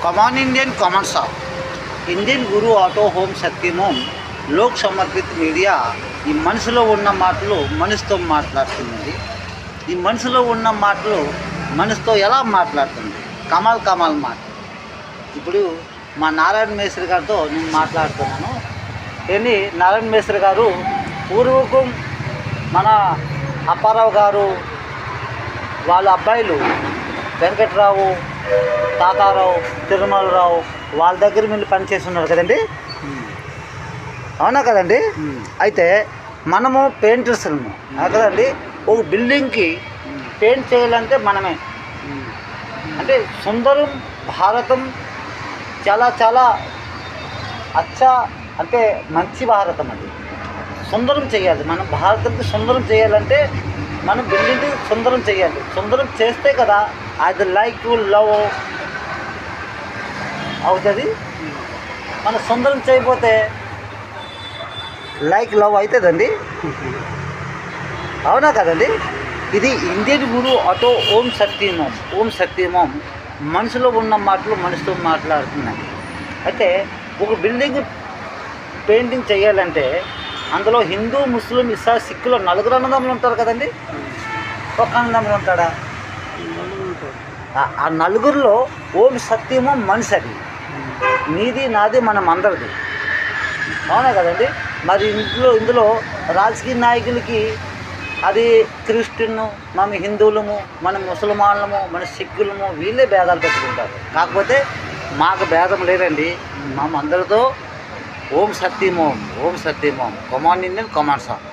Common Indian common shop Indian गुरु auto home సత్యమోం Lok సమర్పిత media ఈ మనసులో ఉన్న మాటలు మనసుతో మాట్లాడుతుంది. ఈ మనసులో ఉన్న మాటలు మనసుతో ఎలా మాట్లాడుతుంది? కమాల్ మాట. ఇప్పుడు మా నారాయణ మేస్త్రి గారితో నేను మాట్లాడుతున్నాను. ఏంటి నారాయణ మేస్త్రి గారు పూర్వకం మన అప్పారావు గారు వాళ్ళ అబ్బాయిలు వెంకట్రావు, తాతారావు, తిరుమలరావు వాళ్ళ దగ్గర మీరు పనిచేస్తున్నారు కదండి. అవునా కదండి? అయితే మనము పెయింటర్స్ము కదండి. ఒక బిల్డింగ్కి పెయింట్ చేయాలంటే మనమే. అంటే సుందరం భారతం చాలా అచ్చా అంటే మంచి భారతం అది సుందరం చేయాలి. మనం భారతంకి సుందరం చేయాలంటే మనం బిల్డింగ్కి సుందరం చేయాలి. సుందరం చేస్తే కదా అది లైక్ లవ్ అవుతుంది. మనం సుందరం చేయకపోతే లైక్ లవ్ అవుతుందండి. అవునా కదండి? ఇది ఇండియన్ గురు ఆటో ఓం సత్యమోం మనసులో ఉన్న మాటలు మనసుతో మాట్లాడుతున్నాయి. అయితే ఒక బిల్డింగ్ పెయింటింగ్ చేయాలంటే అందులో హిందూ, ముస్లిం, ఇసా, సిక్కులు నలుగురు అన్నదమ్ములు ఉంటారు కదండి. ఒక అన్నదమ్ములు ఉంటాడా? ఆ నలుగురిలో ఓం సత్యమోం మనిషి అది నీది నాది మనం అందరిది. అవునా కదండి? మరి ఇందులో రాజకీయ నాయకులకి అది క్రిస్టియన్, మనం హిందువులము, మనం ముసల్మాన్లము, మన సిక్కులము వీళ్ళే భేదాలు పెట్టుకుంటారు. కాకపోతే మాకు భేదం లేదండి. మా అందరితో ఓం సత్యమోం కమాన్ ఇండియన్ కమాన్ షాప్.